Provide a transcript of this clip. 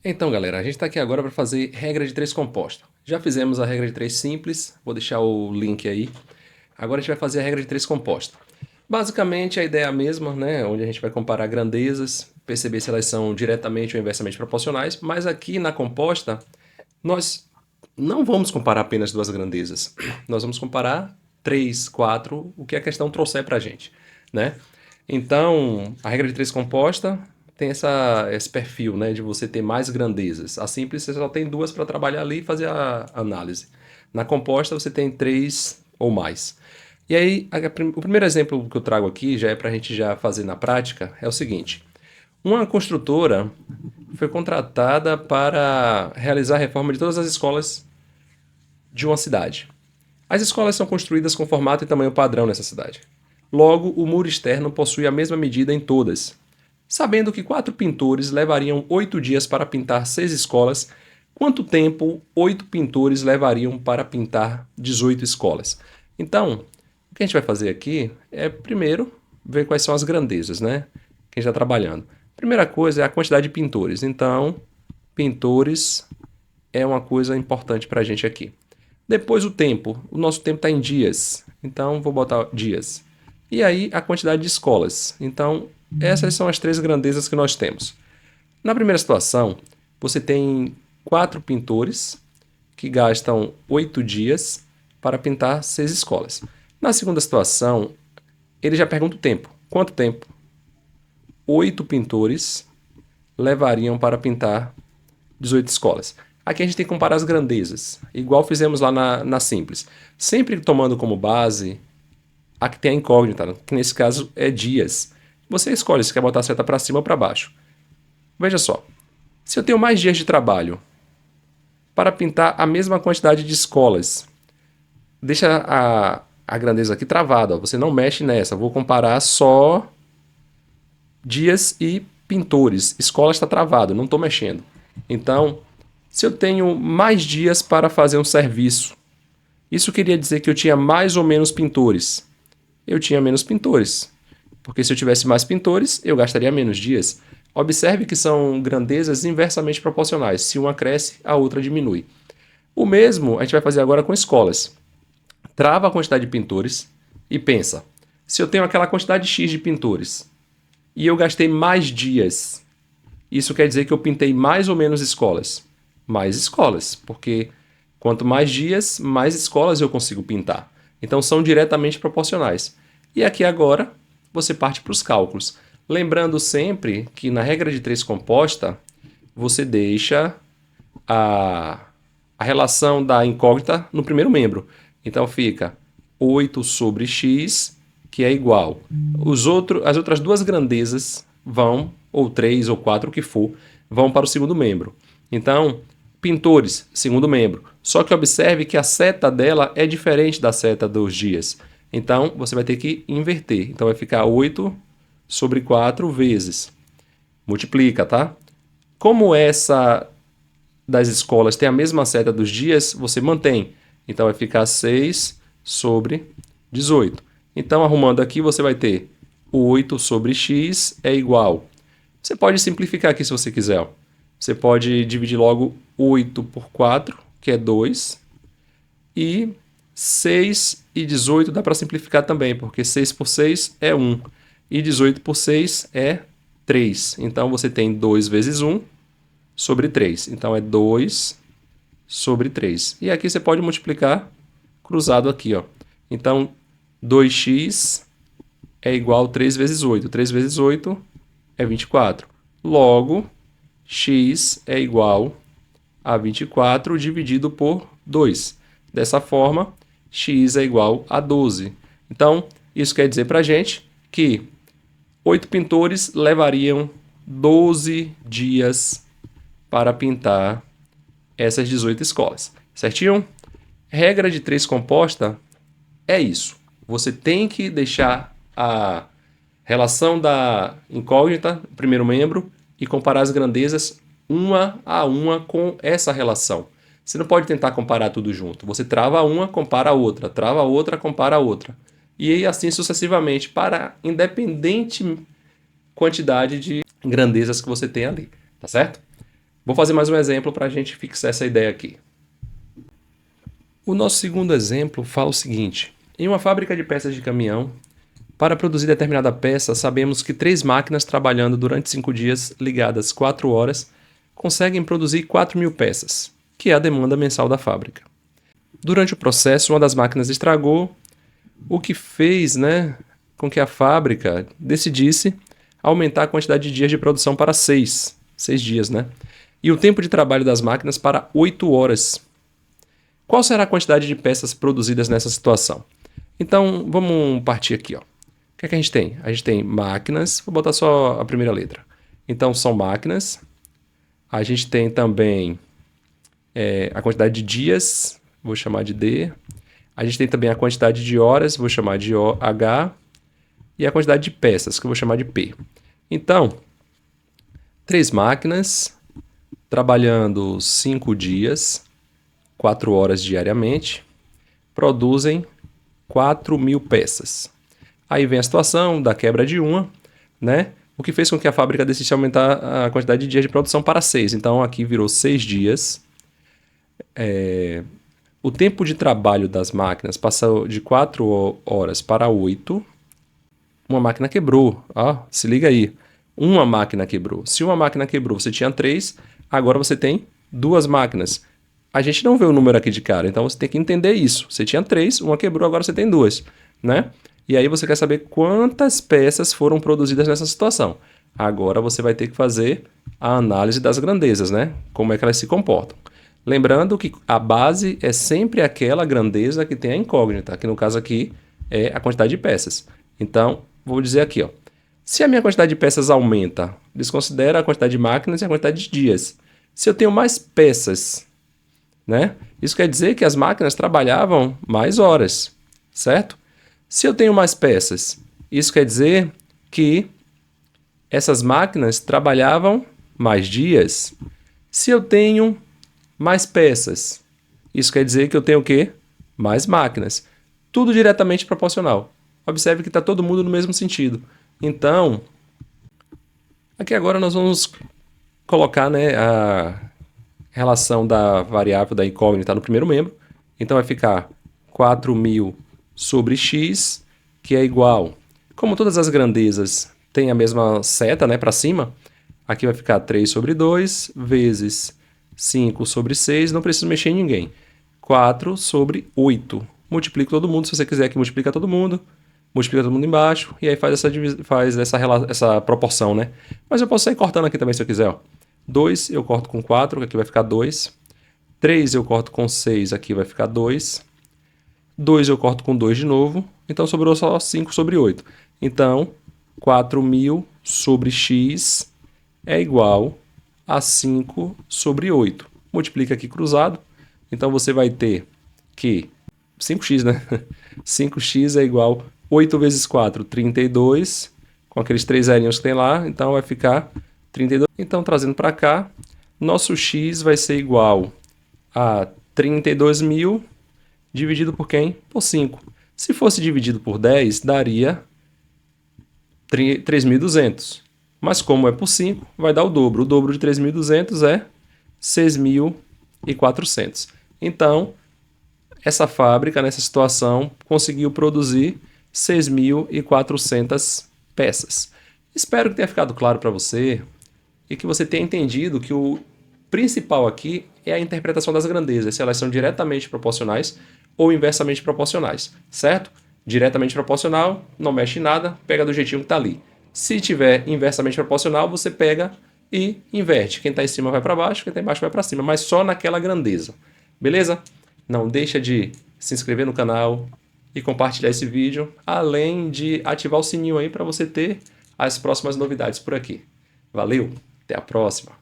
Então, galera, a gente está aqui agora para fazer regra de três composta. Já fizemos a regra de três simples, vou deixar o link aí. Agora a gente vai fazer a regra de três composta. Basicamente, a ideia é a mesma, né? Onde a gente vai comparar grandezas, perceber se elas são diretamente ou inversamente proporcionais, mas aqui na composta, nós não vamos comparar apenas duas grandezas. Nós vamos comparar três, quatro, o que a questão trouxer para a gente, né? Então, a regra de três composta tem esse perfil, né, de você ter mais grandezas. A simples você só tem duas para trabalhar ali e fazer a análise. Na composta você tem três ou mais. E aí, o primeiro exemplo que eu trago aqui, já é para a gente já fazer na prática, é o seguinte. Uma construtora foi contratada para realizar a reforma de todas as escolas de uma cidade. As escolas são construídas com formato e tamanho padrão nessa cidade. Logo, o muro externo possui a mesma medida em todas. Sabendo que 4 pintores levariam 8 dias para pintar 6 escolas, quanto tempo 8 pintores levariam para pintar 18 escolas? Então, o que a gente vai fazer aqui é, primeiro, ver quais são as grandezas, né? Que a gente está trabalhando. Primeira coisa é a quantidade de pintores. Então, pintores é uma coisa importante para a gente aqui. Depois o tempo. O nosso tempo está em dias. Então, vou botar dias. E aí, a quantidade de escolas. Então, essas são as três grandezas que nós temos. Na primeira situação, você tem 4 pintores que gastam 8 dias para pintar 6 escolas. Na segunda situação, ele já pergunta o tempo. Quanto tempo 8 pintores levariam para pintar 18 escolas? Aqui a gente tem que comparar as grandezas, igual fizemos lá na simples. Sempre tomando como base a que tem a incógnita, que nesse caso é dias. Você escolhe se quer botar a seta para cima ou para baixo. Veja só, se eu tenho mais dias de trabalho para pintar a mesma quantidade de escolas, deixa a grandeza aqui travada, ó, você não mexe nessa. Vou comparar só dias e pintores. Escola está travado, não estou mexendo. Então, se eu tenho mais dias para fazer um serviço, isso queria dizer que eu tinha mais ou menos pintores. Eu tinha menos pintores, porque se eu tivesse mais pintores, eu gastaria menos dias. Observe que são grandezas inversamente proporcionais. Se uma cresce, a outra diminui. O mesmo a gente vai fazer agora com escolas. Trava a quantidade de pintores e pensa: se eu tenho aquela quantidade X de pintores e eu gastei mais dias, isso quer dizer que eu pintei mais ou menos escolas? Mais escolas, porque quanto mais dias, mais escolas eu consigo pintar. Então são diretamente proporcionais. E aqui agora você parte para os cálculos. Lembrando sempre que na regra de três composta, você deixa a, a relação da incógnita no primeiro membro. Então fica 8 sobre x, que é igual. As outras duas grandezas vão, ou 3 ou 4, o que for, vão para o segundo membro. Então, pintores, segundo membro. Só que observe que a seta dela é diferente da seta dos dias. Então, você vai ter que inverter. Então, vai ficar 8 sobre 4 vezes. Multiplica, tá? Como essa das escolas tem a mesma seta dos dias, você mantém. Então, vai ficar 6 sobre 18. Então, arrumando aqui, você vai ter 8 sobre x é igual. Você pode simplificar aqui se você quiser. Você pode dividir logo 8 por 4, que é 2. E 6 e 18 dá para simplificar também, porque 6 por 6 é 1. E 18 por 6 é 3. Então você tem 2 vezes 1 sobre 3. Então é 2 sobre 3. E aqui você pode multiplicar cruzado aqui, ó. Então 2x é igual a 3 vezes 8. 3 vezes 8 é 24. Logo, x é igual a 24 dividido por 2. Dessa forma, x é igual a 12. Então, isso quer dizer para a gente que 8 pintores levariam 12 dias para pintar essas 18 escolas. Certinho? Regra de 3 composta é isso. Você tem que deixar a relação da incógnita, primeiro membro, e comparar as grandezas uma a uma com essa relação. Você não pode tentar comparar tudo junto. Você trava uma, compara a outra, trava a outra, compara a outra. E assim sucessivamente, para independente quantidade de grandezas que você tem ali. Tá certo? Vou fazer mais um exemplo para a gente fixar essa ideia aqui. O nosso segundo exemplo fala o seguinte: em uma fábrica de peças de caminhão, para produzir determinada peça, sabemos que 3 máquinas trabalhando durante 5 dias, ligadas 4 horas, conseguem produzir 4.000 peças, que é a demanda mensal da fábrica. Durante o processo, uma das máquinas estragou, o que fez, com que a fábrica decidisse aumentar a quantidade de dias de produção para 6 dias, e o tempo de trabalho das máquinas para 8 horas. Qual será a quantidade de peças produzidas nessa situação? Então, vamos partir aqui. O que é que a gente tem? A gente tem máquinas, vou botar só a primeira letra. Então, são máquinas. A gente tem também a quantidade de dias, vou chamar de D. A gente tem também a quantidade de horas, vou chamar de H. E a quantidade de peças, que eu vou chamar de P. Então, 3 máquinas, trabalhando 5 dias, 4 horas diariamente, produzem 4.000 peças. Aí vem a situação da quebra de uma, o que fez com que a fábrica decidisse aumentar a quantidade de dias de produção para 6. Então, aqui virou 6 dias. O tempo de trabalho das máquinas passou de 4 horas para 8. Uma máquina quebrou. Se liga aí. Uma máquina quebrou. Se uma máquina quebrou, você tinha 3, agora você tem 2 máquinas. A gente não vê o número aqui de cara, então você tem que entender isso. Você tinha 3, uma quebrou, agora você tem 2, E aí você quer saber quantas peças foram produzidas nessa situação. Agora você vai ter que fazer a análise das grandezas, Como é que elas se comportam. Lembrando que a base é sempre aquela grandeza que tem a incógnita, que no caso aqui é a quantidade de peças. Então, vou dizer aqui, se a minha quantidade de peças aumenta, desconsidera a quantidade de máquinas e a quantidade de dias. Se eu tenho mais peças, isso quer dizer que as máquinas trabalhavam mais horas, certo? Se eu tenho mais peças, isso quer dizer que essas máquinas trabalhavam mais dias. Se eu tenho mais peças, isso quer dizer que eu tenho o quê? Mais máquinas. Tudo diretamente proporcional. Observe que está todo mundo no mesmo sentido. Então, aqui agora nós vamos colocar a relação da variável da incógnita no primeiro membro. Então vai ficar 4.000 sobre x, que é igual... Como todas as grandezas têm a mesma seta para cima, aqui vai ficar 3 sobre 2 vezes 5 sobre 6, não preciso mexer em ninguém. 4 sobre 8. Multiplica todo mundo, se você quiser que multiplica todo mundo embaixo, e aí faz essa proporção, Mas eu posso sair cortando aqui também se eu quiser, 2 eu corto com 4, que aqui vai ficar 2. 3 eu corto com 6, aqui vai ficar 2. 2 eu corto com 2 de novo, então sobrou só 5 sobre 8. Então, 4.000 sobre x é igual a 5 sobre 8. Multiplica aqui cruzado, então você vai ter que 5x, 5x é igual 8 vezes 4, 32, com aqueles 3 zerinhos que tem lá, então vai ficar 32. Então, trazendo para cá, nosso x vai ser igual a 32.000 dividido por quem? Por 5. Se fosse dividido por 10, daria 3.200. Mas como é por 5, vai dar o dobro. O dobro de 3.200 é 6.400. Então, essa fábrica, nessa situação, conseguiu produzir 6.400 peças. Espero que tenha ficado claro para você e que você tenha entendido que o principal aqui é a interpretação das grandezas, se elas são diretamente proporcionais ou inversamente proporcionais, certo? Diretamente proporcional, não mexe em nada, pega do jeitinho que está ali. Se tiver inversamente proporcional, você pega e inverte. Quem está em cima vai para baixo, quem está embaixo vai para cima, mas só naquela grandeza. Beleza? Não deixa de se inscrever no canal e compartilhar esse vídeo, além de ativar o sininho aí para você ter as próximas novidades por aqui. Valeu, até a próxima!